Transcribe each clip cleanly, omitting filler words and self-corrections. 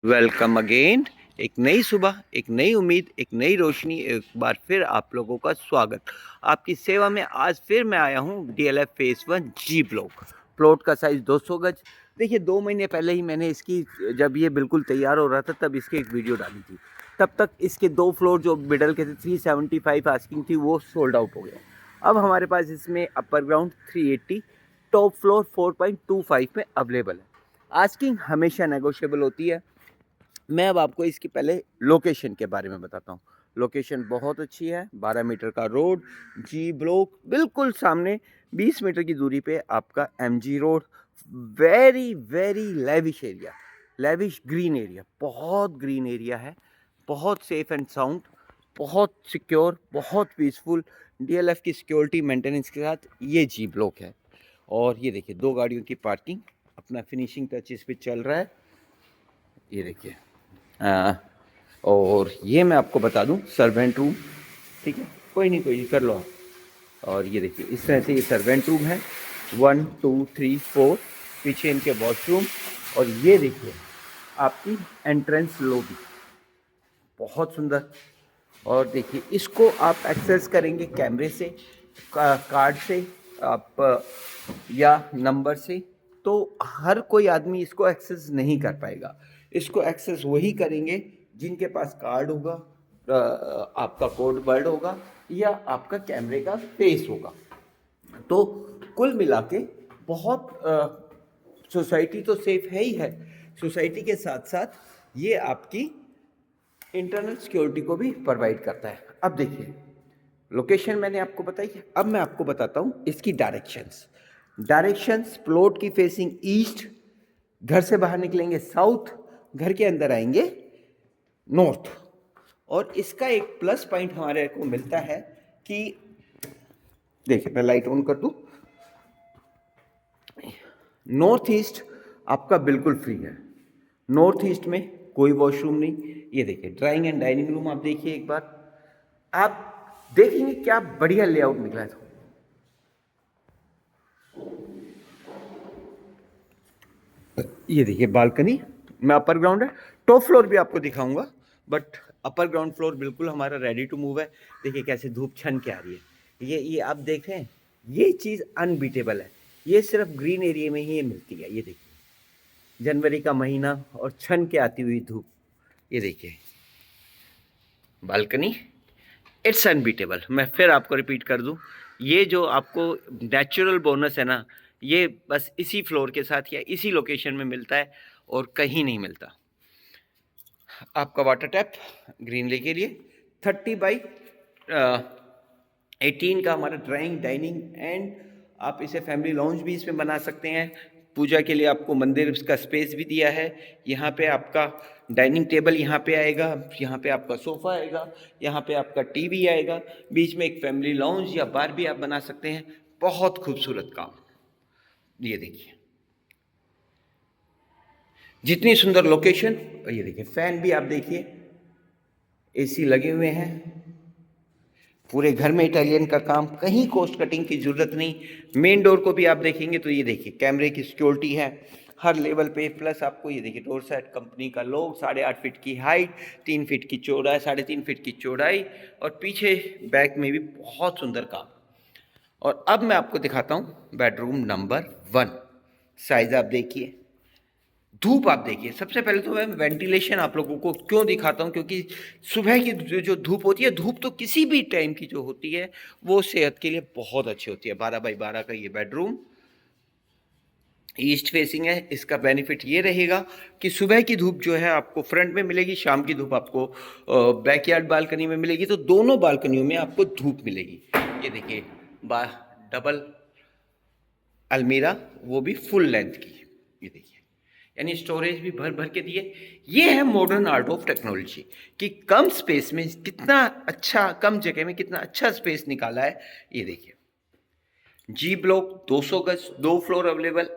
Welcome again. एक नई सुबह, एक नई उम्मीद, एक नई रोशनी, एक बार फिर आप लोगों का स्वागत। आपकी सेवा में आज फिर मैं आया हूँ DLF फेज़ 1 जी ब्लॉक। प्लॉट का साइज़ 200 गज। देखिए 2 महीने पहले ही मैंने इसकी, जब ये बिल्कुल तैयार हो रहा था तब इसकी एक वीडियो डाली थी। तब तक इसके 2 फ्लोर जो मिडल के थे 375 आस्किंग थी, वो सोल्ड आउट हो गया। अब हमारे पास इसमें अपर ग्राउंड 380, टॉप फ्लोर 4.25 में अवेलेबल है। आस्किंग हमेशा नेगोशिएबल होती है। मैं अब आपको इसकी पहले लोकेशन के बारे में बताता हूँ। लोकेशन बहुत अच्छी है, 12 मीटर का रोड, जी ब्लॉक बिल्कुल सामने, 20 मीटर की दूरी पे आपका MG road. Very very lavish area, lavish green area, बहुत ग्रीन एरिया है, बहुत सेफ एंड साउंड, बहुत सिक्योर, बहुत पीसफुल। DLF की सिक्योरिटी मेंटेनेंस के साथ ये जी ब्लॉक है। और ये देखिए 2 गाड़ियों की पार्किंग, अपना फिनिशिंग टच इस पे चल रहा है। ये देखिए और ये मैं आपको बता दूं सर्वेंट रूम, ठीक है, कोई नहीं कर लो आप। और ये देखिए इस तरह से ये सर्वेंट रूम है, 1 2 3 4, पीछे इनके वॉशरूम। और ये देखिए आपकी एंट्रेंस लॉबी, बहुत सुंदर। और देखिए इसको आप एक्सेस करेंगे कैमरे से, कार्ड से, आप या नंबर से। तो हर कोई आदमी इसको एक्सेस नहीं कर पाएगा। इसको एक्सेस वही करेंगे जिनके पास कार्ड होगा, आपका कोड वर्ड होगा, या आपका कैमरे का फेस होगा। तो कुल मिला के बहुत सोसाइटी तो सेफ है ही है। सोसाइटी के साथ साथ ये आपकी इंटरनल सिक्योरिटी को भी प्रोवाइड करता है। अब देखिए लोकेशन मैंने आपको बताई है, अब मैं आपको बताता हूँ इसकी डायरेक्शंस। प्लॉट की फेसिंग ईस्ट, घर से बाहर निकलेंगे साउथ, घर के अंदर आएंगे नॉर्थ। और इसका एक प्लस पॉइंट हमारे को मिलता है कि देखिए मैं लाइट ऑन कर दूं, नॉर्थ ईस्ट आपका बिल्कुल फ्री है। नॉर्थ ईस्ट में कोई वॉशरूम नहीं। ये देखिए ड्राइंग एंड डाइनिंग रूम आप देखिए एक बार, आप देखेंगे क्या बढ़िया लेआउट निकला है। ये देखिए बालकनी में अपर ग्राउंड है, टॉप फ्लोर भी आपको दिखाऊंगा, बट अपर ग्राउंड फ्लोर बिल्कुल हमारा रेडी टू मूव है। देखिए कैसे धूप छन के आ रही है। ये आप देख रहे हैं, ये चीज़ अनबीटेबल है। ये सिर्फ ग्रीन एरिया में ही ये मिलती है। ये देखिए जनवरी का महीना और छन के आती हुई धूप। ये देखिए बालकनी, इट्स अनबीटेबल। मैं फिर आपको रिपीट कर दूं, ये जो आपको नेचुरल बोनस है ना, ये बस इसी फ्लोर के साथ या इसी लोकेशन में मिलता है और कहीं नहीं मिलता। आपका वाटर टैप ग्रीनरी के लिए 30/18 का हमारा ड्राइंग डाइनिंग एंड आप इसे फैमिली लॉन्ज भी इसमें बना सकते हैं। पूजा के लिए आपको मंदिर का स्पेस भी दिया है। यहाँ पे आपका डाइनिंग टेबल यहाँ पे आएगा, यहाँ पे आपका सोफ़ा आएगा, यहाँ पे आपका टीवी आएगा, बीच में एक फैमिली लॉन्ज या बार भी आप बना सकते हैं। बहुत खूबसूरत काम। ये देखिए जितनी सुंदर लोकेशन। और ये देखिए फैन भी आप देखिए, AC लगे हुए हैं, पूरे घर में इटालियन का काम, कहीं कॉस्ट कटिंग की जरूरत नहीं। मेन डोर को भी आप देखेंगे तो ये देखिए कैमरे की सिक्योरिटी है हर लेवल पे। प्लस आपको ये देखिए डोर साइड कंपनी का लोग, 8.5 फीट की हाइट, 3 फीट की चौड़ाई, 3.5 फीट की चौड़ाई, और पीछे बैक में भी बहुत सुंदर काम। और अब मैं आपको दिखाता हूँ बेडरूम नंबर 1। साइज आप देखिए, धूप आप देखिए। सबसे पहले तो मैं वेंटिलेशन आप लोगों को क्यों दिखाता हूँ, क्योंकि सुबह की जो धूप होती है, धूप तो किसी भी टाइम की जो होती है वो सेहत के लिए बहुत अच्छी होती है। 12x12 का ये बेडरूम ईस्ट फेसिंग है। इसका बेनिफिट ये रहेगा कि सुबह की धूप जो है आपको फ्रंट में मिलेगी, शाम की धूप आपको बैकयार्ड बालकनी में मिलेगी। तो दोनों बालकनियों में आपको धूप मिलेगी। ये देखिए डबल अलमीरा, वो भी फुल लेंथ की। ये देखिए यानी स्टोरेज भी भर भर के दिए। ये है मॉडर्न आर्ट ऑफ टेक्नोलॉजी कि कम स्पेस में कितना अच्छा, कम जगह में कितना अच्छा स्पेस निकाला है। ये देखिए जी ब्लॉक 200 गज, 2 फ्लोर अवेलेबल,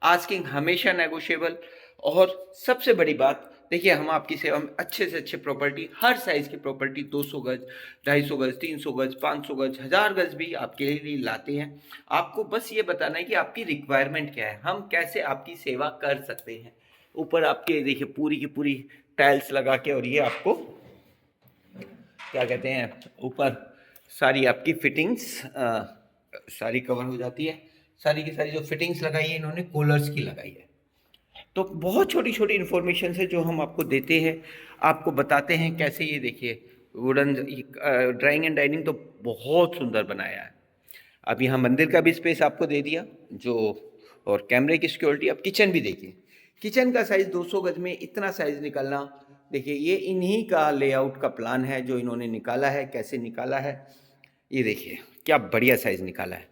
आस्किंग हमेशा नेगोशिएबल। और सबसे बड़ी बात देखिए, हम आपकी सेवा में अच्छे से अच्छे प्रॉपर्टी, हर साइज की प्रॉपर्टी, 200 गज, 250 गज, 300 गज, 500 गज, 1000 गज भी आपके लिए लाते हैं। आपको बस ये बताना है कि आपकी रिक्वायरमेंट क्या है, हम कैसे आपकी सेवा कर सकते हैं। ऊपर आपके देखिए पूरी की पूरी टाइल्स लगा के, और ये आपको क्या कहते हैं, ऊपर सारी आपकी फिटिंग्स सारी कवर हो जाती है। सारी की सारी जो फिटिंग्स लगाई है इन्होंने कूलर्स की लगाई है। तो बहुत छोटी छोटी इन्फॉर्मेशन है जो हम आपको देते हैं, आपको बताते हैं कैसे। ये देखिए वुडन ड्राइंग एंड डाइनिंग तो बहुत सुंदर बनाया है। अब यहाँ मंदिर का भी स्पेस आपको दे दिया जो, और कैमरे की सिक्योरिटी। अब किचन भी देखिए, किचन का साइज़ 200 गज में इतना साइज़ निकालना, देखिए ये इन्हीं का लेआउट का प्लान है जो इन्होंने निकाला है। कैसे निकाला है ये देखिए, क्या बढ़िया साइज़ निकाला है।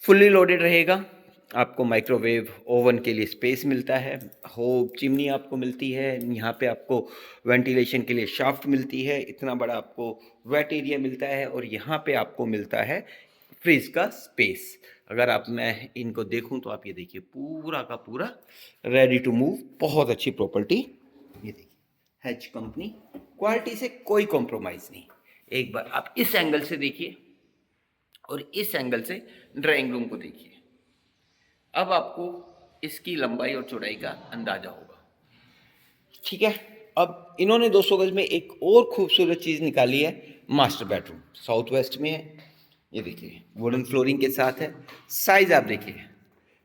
फुल्ली लोडेड रहेगा, आपको माइक्रोवेव ओवन के लिए स्पेस मिलता है, होब चिमनी आपको मिलती है, यहाँ पे आपको वेंटिलेशन के लिए शाफ्ट मिलती है, इतना बड़ा आपको वेट एरिया मिलता है, और यहाँ पे आपको मिलता है फ्रिज का स्पेस। अगर आप मैं इनको देखूं तो आप ये देखिए पूरा का पूरा रेडी टू मूव, बहुत अच्छी प्रॉपर्टी। ये देखिए हैच कंपनी, क्वालिटी से कोई कॉम्प्रोमाइज़ नहीं। एक बार आप इस एंगल से देखिए और इस एंगल से ड्राइंग रूम को देखिए, अब आपको इसकी लंबाई और चौड़ाई का अंदाजा होगा। ठीक है, अब इन्होंने 200 गज में एक और खूबसूरत चीज़ निकाली है, मास्टर बेडरूम साउथ वेस्ट में है। ये देखिए वुडन फ्लोरिंग के साथ है। साइज़ आप देखिए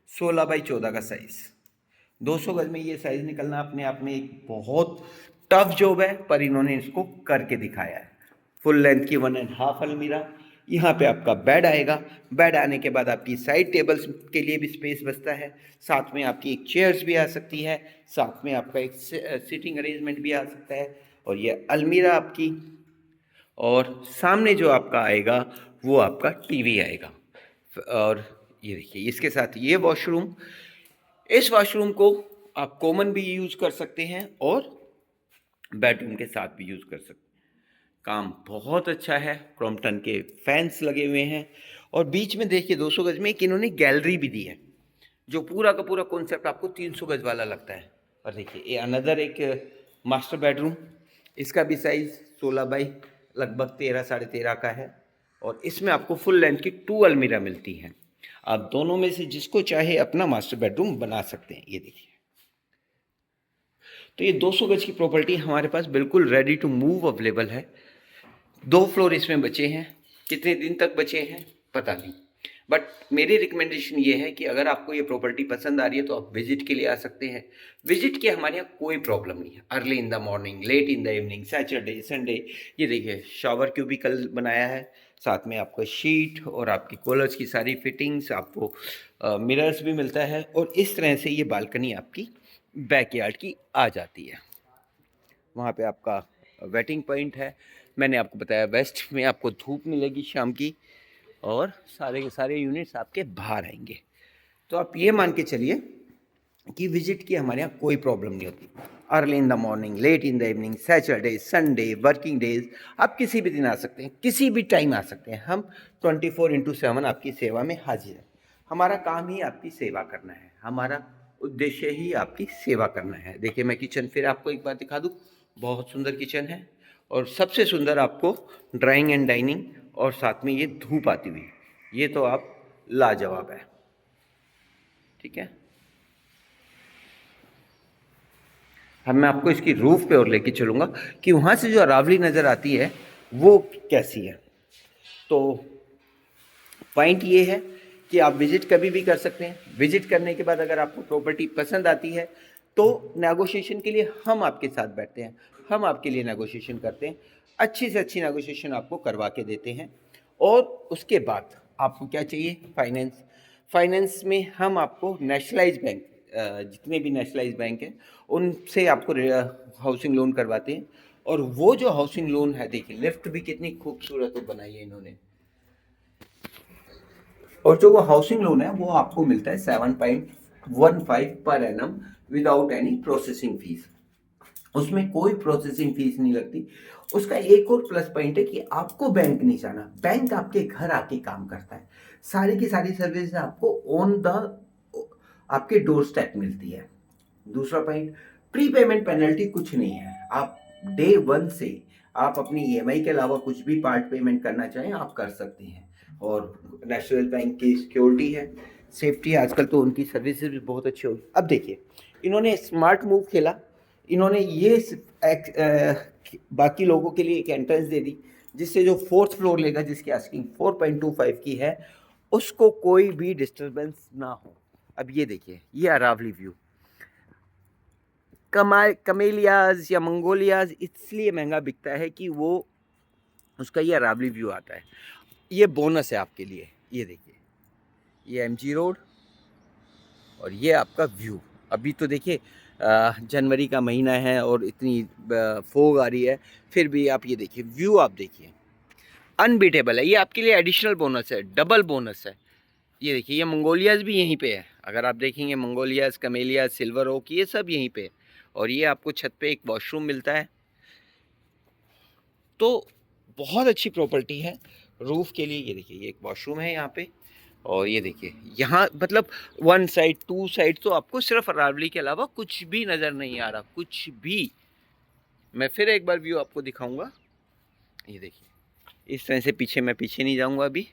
16 बाई 14 का साइज़, 200 गज में ये साइज़ निकलना अपने आप में एक बहुत टफ जॉब है, पर इन्होंने इसको करके दिखाया है। फुल लेंथ की 1.5 अलमीरा, यहाँ पे आपका बेड आएगा। बेड आने के बाद आपकी साइड टेबल्स के लिए भी स्पेस बचता है, साथ में आपकी एक चेयर्स भी आ सकती है, साथ में आपका एक सिटिंग अरेंजमेंट भी आ सकता है, और ये अलमीरा आपकी, और सामने जो आपका आएगा वो आपका टीवी आएगा। और ये देखिए इसके साथ ये वॉशरूम, इस वॉशरूम को आप कॉमन भी यूज़ कर सकते हैं और बेडरूम के साथ भी यूज़ कर सकते हैं। काम बहुत अच्छा है, क्रॉम्पटन के फैंस लगे हुए हैं, और बीच में देखिए 200 गज में एक इन्होंने गैलरी भी दी है, जो पूरा का पूरा कॉन्सेप्ट आपको 300 गज वाला लगता है। और देखिए ये अनदर एक मास्टर बेडरूम, इसका भी साइज़ 16 बाई लगभग 13 साढ़े 13 का है, और इसमें आपको फुल लेंथ की 2 अलमीरा मिलती हैं। आप दोनों में से जिसको चाहे अपना मास्टर बेडरूम बना सकते हैं। ये देखिए, तो ये 200 गज की प्रॉपर्टी हमारे पास बिल्कुल रेडी टू मूव अवेलेबल है। 2 फ्लोर इसमें बचे हैं, कितने दिन तक बचे हैं पता नहीं, बट मेरी रिकमेंडेशन ये है कि अगर आपको ये प्रॉपर्टी पसंद आ रही है तो आप विजिट के लिए आ सकते हैं। विजिट के हमारे यहाँ कोई प्रॉब्लम नहीं है, early in the morning, late in the evening, Saturday Sunday. ये देखिए शावर क्यूबिकल बनाया है, साथ में आपको शीट और आपकी कॉलर्स की सारी फिटिंग्स, आपको मिरर्स भी मिलता है, और इस तरह से ये बालकनी आपकी बैकयार्ड की आ जाती है। वहाँ पे आपका वेटिंग पॉइंट है। मैंने आपको बताया वेस्ट में आपको धूप मिलेगी शाम की, और सारे के सारे यूनिट्स आपके बाहर आएंगे। तो आप ये मान के चलिए कि विजिट की हमारे यहाँ कोई प्रॉब्लम नहीं होती। Early in the morning, late in the evening, Saturday Sunday, working days, आप किसी भी दिन आ सकते हैं, किसी भी टाइम आ सकते हैं। हम 24/7 आपकी सेवा में हाजिर हैं। हमारा काम ही आपकी सेवा करना है, हमारा उद्देश्य ही आपकी सेवा करना है। देखिए मैं किचन फिर आपको एक बार दिखा दूँ, बहुत सुंदर किचन है, और सबसे सुंदर आपको ड्राइंग एंड डाइनिंग, और साथ में ये धूप आती हुई, ये तो आप लाजवाब है। ठीक है, अब मैं आपको इसकी रूफ पे और लेके चलूँगा कि वहाँ से जो अरावली नज़र आती है वो कैसी है। तो पॉइंट ये है कि आप विजिट कभी भी कर सकते हैं। विजिट करने के बाद अगर आपको प्रॉपर्टी पसंद आती है तो नेगोशिएशन के लिए हम आपके साथ बैठते हैं, हम आपके लिए नेगोशिएशन करते हैं, अच्छी से अच्छी नेगोशिएशन आपको करवा के देते हैं। और उसके बाद आपको क्या चाहिए, फाइनेंस। फाइनेंस में हम आपको नेशनलाइज बैंक, जितने भी नेशनलाइज बैंक हैं उनसे आपको हाउसिंग लोन करवाते हैं। और वो जो हाउसिंग लोन है, देखिए लिफ्ट भी कितनी खूबसूरत बनाई है इन्होंने, और जो वो हाउसिंग लोन है वो आपको मिलता है 7.15 per annum without any processing fees. उसमें कोई प्रोसेसिंग फीस नहीं लगती। उसका एक और प्लस पॉइंट है कि आपको बैंक नहीं जाना, बैंक आपके घर आके काम करता है। सारी की सारी सर्विस आपको ऑन द आपके डोर स्टेप मिलती है। दूसरा पॉइंट, प्री पेमेंट पेनल्टी कुछ नहीं है। आप डे 1 से आप अपनी ईएमआई के अलावा कुछ भी पार्ट पेमेंट करना चाहें आप कर सकते हैं। और नेशनल बैंक की सिक्योरिटी है, सेफ्टी, आजकल तो उनकी सर्विसेज भी बहुत अच्छी होगी। अब देखिए इन्होंने स्मार्ट मूव खेला, इन्होंने ये बाकी लोगों के लिए एक एंट्रेंस दे दी, जिससे जो 4th फ्लोर लेगा, जिसकी आस्किंग 4.25 की है, उसको कोई भी डिस्टरबेंस ना हो। अब ये देखिए, ये अरावली व्यू। कमेलियाज या मंगोलियाज इसलिए महंगा बिकता है कि वो उसका ये अरावली व्यू आता है। ये बोनस है आपके लिए। ये देखिए, ये एमजी रोड और ये आपका व्यू। अभी तो देखिए जनवरी का महीना है और इतनी फोग आ रही है, फिर भी आप ये देखिए व्यू, आप देखिए अनबीटेबल है। ये आपके लिए एडिशनल बोनस है, डबल बोनस है। ये देखिए, ये मंगोलियाज भी यहीं पे है। अगर आप देखेंगे मंगोलियाज, कमेलियाज, सिल्वर ओक, ये सब यहीं पे है। और ये आपको छत पे एक वॉशरूम मिलता है। तो बहुत अच्छी प्रॉपर्टी है रूफ के लिए। ये देखिए, ये एक वॉशरूम है यहाँ पे। और ये देखिए यहाँ मतलब 1 साइड 2 साइड तो आपको सिर्फ अरावली के अलावा कुछ भी नज़र नहीं आ रहा, कुछ भी। मैं फिर एक बार व्यू आपको दिखाऊंगा। ये देखिए, इस तरह से पीछे, मैं पीछे नहीं जाऊंगा, अभी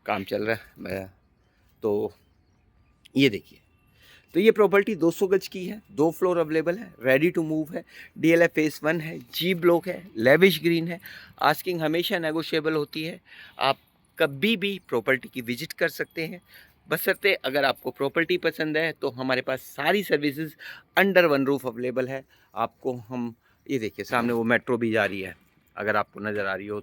काम चल रहा है। तो ये देखिए, तो ये प्रॉपर्टी 200 गज की है, 2 फ्लोर अवेलेबल है, रेडी टू मूव है, डीएलएफ फेस 1 है, जी ब्लॉक है, लेविश ग्रीन है। आस्किंग हमेशा नेगोशिएबल होती है। आप कभी भी प्रॉपर्टी की विजिट कर सकते हैं, बशर्ते अगर आपको प्रॉपर्टी पसंद है तो हमारे पास सारी services under one roof available है। आपको हम, ये देखिए सामने वो मेट्रो भी जा रही है, अगर आपको नज़र आ रही हो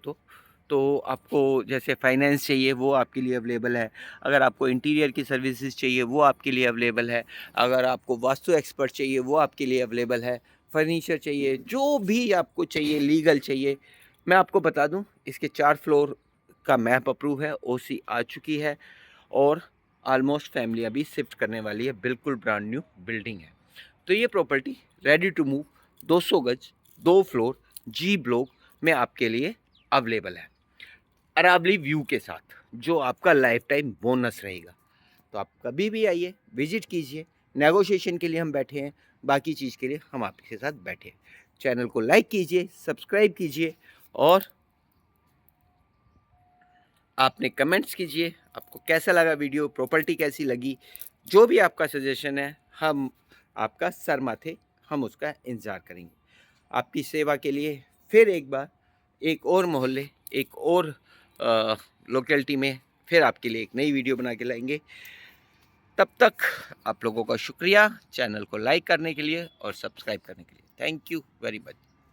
तो आपको जैसे फाइनेंस चाहिए वो आपके लिए अवेलेबल है। अगर आपको इंटीरियर की सर्विसेज चाहिए वो आपके लिए अवेलेबल है। अगर आपको वास्तु एक्सपर्ट चाहिए वो आपके लिए अवेलेबल है। फर्नीचर चाहिए, जो भी आपको चाहिए, लीगल चाहिए। मैं आपको बता दूं, इसके 4 फ्लोर का मैप अप्रूव है, ओसी आ चुकी है और ऑलमोस्ट फैमिली अभी शिफ्ट करने वाली है। बिल्कुल ब्रांड न्यू बिल्डिंग है। तो ये प्रॉपर्टी रेडी टू मूव 200 गज 2 फ्लोर जी ब्लॉक में आपके लिए अवेलेबल है, अरावली व्यू के साथ, जो आपका लाइफ टाइम बोनस रहेगा। तो आप कभी भी आइए, विजिट कीजिए। नेगोशिएशन के लिए हम बैठे हैं, बाकी चीज़ के लिए हम आपके साथ बैठे हैं। चैनल को लाइक कीजिए, सब्सक्राइब कीजिए और आपने कमेंट्स कीजिए, आपको कैसा लगा वीडियो, प्रॉपर्टी कैसी लगी। जो भी आपका सजेशन है, हम आपका सर माथे हम उसका इंतज़ार करेंगे। आपकी सेवा के लिए फिर एक बार, एक और मोहल्ले, एक और लोकेलिटी में फिर आपके लिए एक नई वीडियो बना के लाएंगे। तब तक आप लोगों का शुक्रिया चैनल को लाइक करने के लिए और सब्सक्राइब करने के लिए। Thank you very much.